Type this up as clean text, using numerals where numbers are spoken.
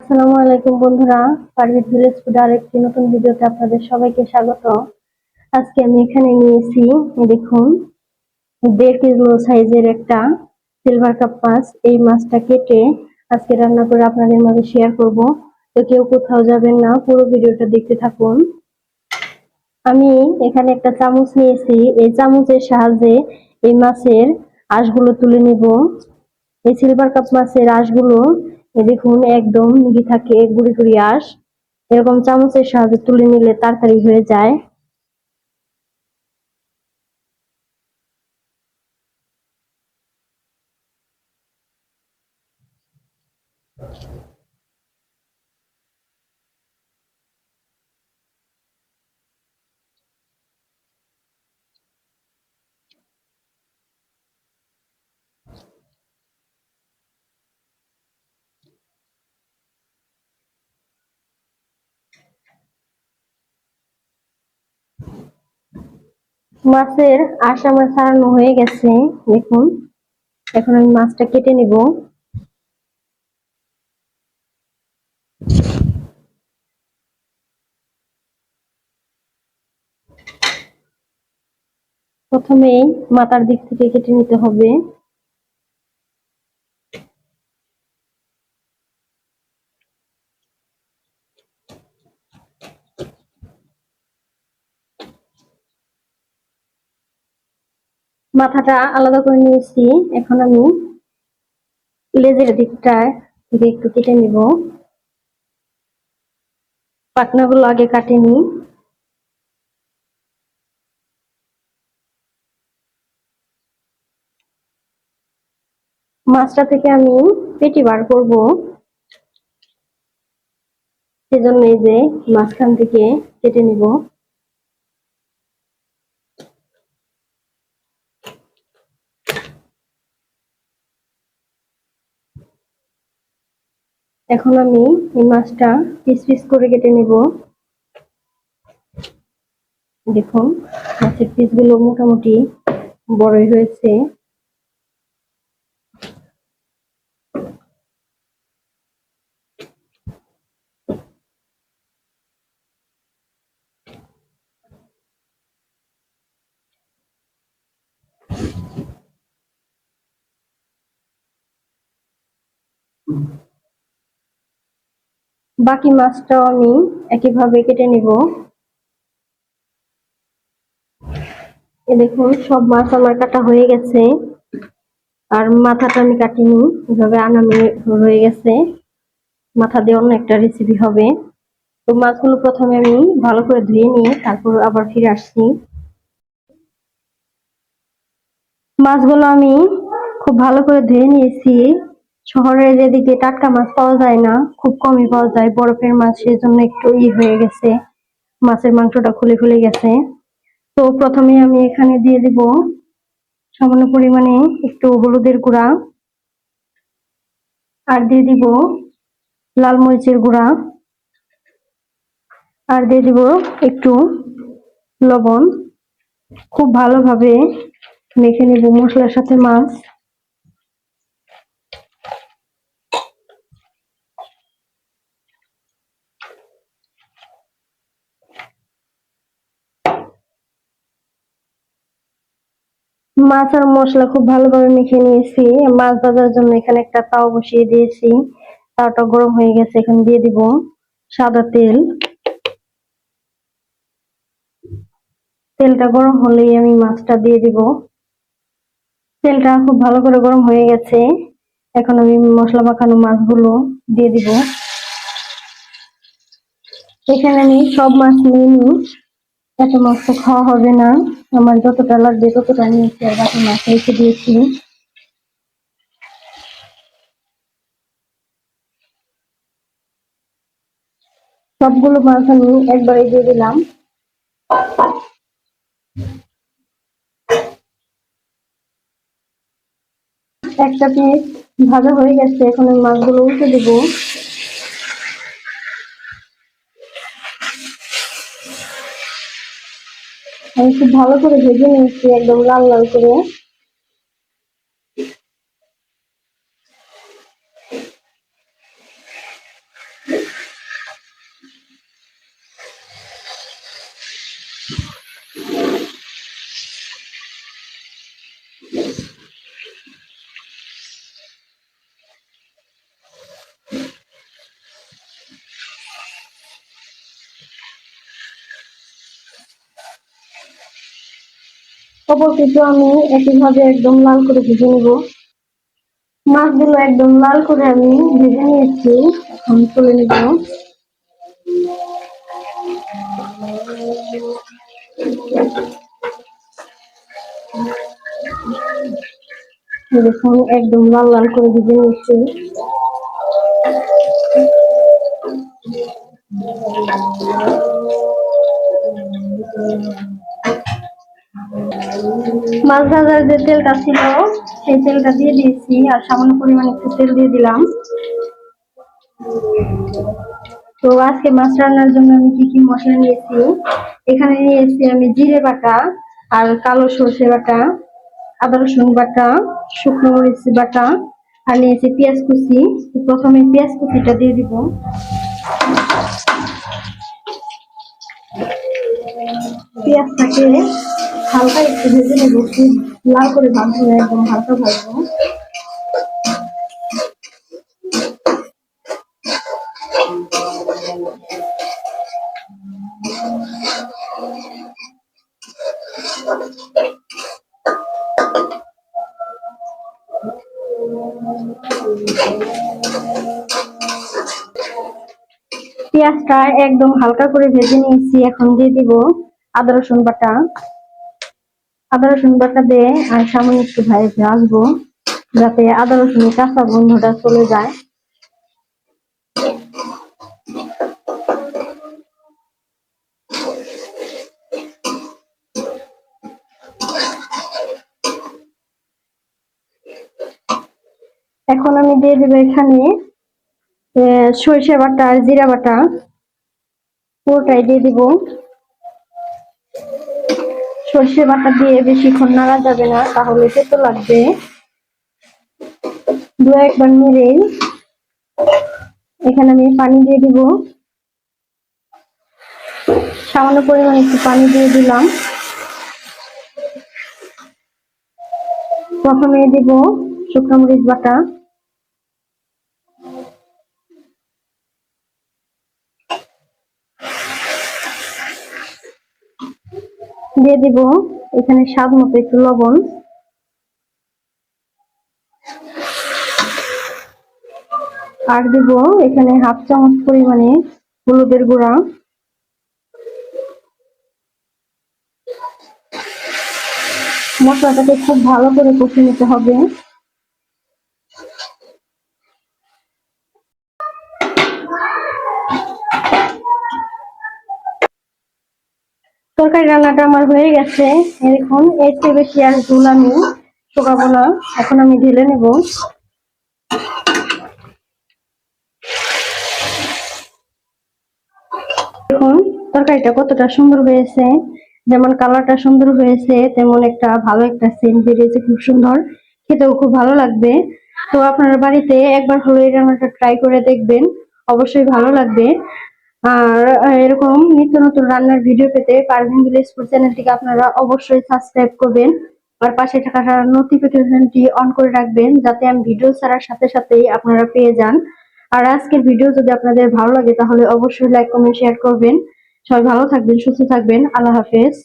আসসালামু আলাইকুম বন্ধুরা, পারভেজ ভিলেজ ফুড আরেকটি নতুন ভিডিওতে আপনাদের সবাইকে স্বাগত। আজকে আমি এখানে নিয়েছি, দেখুন, 1.5 কিলো সাইজের একটা সিলভার কাপ মাছ। এই মাছটা কেটে আজকে রান্না করে আপনাদের মাঝে শেয়ার করব। তো কেউ কোথাও যাবেন না, পুরো ভিডিওটা দেখতে থাকুন। আমি এখানে একটা চামচ নিয়েছি, এই চামচের সাহায্যে এই মাছের আঁশগুলো তুলে নিব। এই সিলভার কাপ মাছের আঁশগুলো দেখুন একদম মিহি থাকে, গুড়ি গুড়ি আঁশ। এরকম চামচের সাহায্যে তুলে নিলে তাড়াতাড়ি হয়ে যায়। মাছের আঁশ আমার ছাড়ানো হয়ে গেছে, দেখুন। এখন আমি মাছটা কেটে নিব। প্রথমেই মাথার দিক থেকে কেটে নিতে হবে। মাথাটা আলাদা করে নিয়েছি। এখন আমি লেজের দিকটা থেকে একটু কেটে নিব। পাখনাগুলো আগে কাটে নিই। মাছটা থেকে আমি পেটি বার করব, সেজন্য এই যে মাঝখান থেকে কেটে নিব। এখন আমি এই মাছটা পিস পিস করে কেটে নিব। দেখুন, মাছের পিসগুলো মোটামুটি বড়ই হয়েছে। বাকি মাছটাও আমি একইভাবে কেটে নিব। দেখুন, সব মাছ আমার কাটা হয়ে গেছে। আর মাথাটা আমি কাটিনি, এভাবে আনামে হয়ে গেছে। মাথা দিয়ে অন্য একটা রেসিপি হবে। তো মাছগুলো প্রথমে আমি ভালো করে ধুয়ে নিয়ে তারপর আবার ফিরে আসছি। মাছগুলো আমি খুব ভালো করে ধুয়ে নিয়েছি। শহরের এদিকে টাটকা মাছ পাওয়া যায় না, খুব কমই পাওয়া যায়, বরফের মাছ, সেজন্য একটু হয়ে গেছে, মাছের মাংসটা খুলে খুলে গেছে। তো প্রথমে আমি এখানে দিয়ে দিব সামান্য পরিমাণে একটু হলুদের গুঁড়া, আর দিয়ে দিব লাল মরিচের গুঁড়া, আর দিয়ে দিব একটু লবণ। খুব ভালোভাবে মেখে নিব মশলার সাথে মাছ। মাছ আর মশলা খুব ভালোভাবে মেখে নিয়েছি। মাছ ভাজার জন্য এখানে একটা তাও বসিয়ে দিয়েছি। তাওটা গরম হয়ে গেছে, এখানে দিয়ে দিব সাদা তেল। তেলটা গরম হলেই আমি মাছটা দিয়ে দিব। তেলটা খুব ভালো করে গরম হয়ে গেছে। এখন আমি মশলা মাখানো মাছগুলো দিয়ে দিব। এখানে আমি সব মাছ নিইনি, এত মাছ তো খাওয়া হবে না। আমার যতটা লাগবে ততটা নিয়েছি, আর বাকি মাছ রেখে দিয়েছি। সবগুলো মাছ আমি একবারে দিয়ে দিলাম। একটা পিস ভাজা হয়ে গেছে, এখন আমি মাছগুলো উল্টে দেবো। আমি খুব ভালো করে ভেজে নিয়েছি, একদম লাল লাল করে। অপর কিছু আমি একইভাবে একদম লাল করে ভেজে নিব। মাছগুলো একদম লাল করে আমি ভেজে নিয়েছি, এখন তুলে নিব। দেখুন একদম লাল লাল করে ভেজে নিয়েছি। মাছ ভাজার যে তেলটা ছিল সেই তেলটা দিয়ে দিয়েছি, আর সামান্য পরিমাণে একটু তেল দিয়ে দিলাম। তো আজকে মাছ রান্নার জন্য আমি কি কি মশলা নিয়েছি, এখানে নিয়েছি আমি জিরে বাটা, আর কালো সর্ষে বাটা, আদা রসুন বাটা, শুকনো মরিচ বাটা, আর নিয়েছি পেঁয়াজ কুচি। প্রথমে পেঁয়াজ কুচিটা দিয়ে দিব। পেঁয়াজটাকে হালকা একটু ভেজে নেব, খুব লাল করে ভাজবো না, একদম হালকা ভাজবো। পেঁয়াজটা একদম হালকা করে ভেজে নিয়েছি, এখন দিয়ে দিব আদা রসুন বাটা। আদা রসুন বাটা দিয়ে আর সামান্য একটু ভাজবো, যাতে আদা রসুনের কাঁচা গন্ধটা চলে যায়। এখন আমি দিয়ে দেবো এখানে সরিষা বাটা আর জিরা বাটা, পুরোটাই দিয়ে দিব। সর্ষে বাটা দিয়ে বেশিক্ষণ নাড়া যাবে না, তাহলে তেতো লাগবে। দু একবার নেড়ে এখানে আমি পানি দিয়ে দিব, সামান্য পরিমাণে একটু পানি দিয়ে দিলাম। প্রথমে দিব শুকনো মরিচ বাটা, দিয়ে দিব এখানে স্বাদ মতো একটু লবণ, আর দিব এখানে হাফ চামচ পরিমাণে হলুদের গুঁড়া। মশলাটাকে খুব ভালো করে কষে নিতে হবে। তরকারি রান্নাটা আমার হয়ে গেছে। দেখুন এর চেয়ে বেশি আর ঝোল আমি শুকাবো না, এখন আমি ঢেলে নেব। দেখুন তরকারিটা কতটা সুন্দর হয়েছে, যেমন কালারটা সুন্দর হয়েছে তেমন একটা ভালো একটা সেন্ট বেরিয়েছে, খুব সুন্দর, খেতেও খুব ভালো লাগবে। তো আপনারা বাড়িতে একবার হলো এই রান্নাটা ট্রাই করে দেখবেন, অবশ্যই ভালো লাগবে। আর এরকম নিত্য নতুন রান্নার ভিডিও পেতে পারভিন ভিলেজ ফুড চ্যানেলটিকে আপনারা অবশ্যই সাবস্ক্রাইব করবেন, আর পাশে থাকা নোটিফিকেশনটি অন করে রাখবেন, যাতে আমি ভিডিও ছাড়ার সাথে সাথেই আপনারা পেয়ে যান। আর আজকের ভিডিও যদি আপনাদের ভালো লাগে তাহলে অবশ্যই লাইক কমেন্ট শেয়ার করবেন। সবাই ভালো থাকবেন, সুস্থ থাকবেন, আল্লাহ হাফেজ।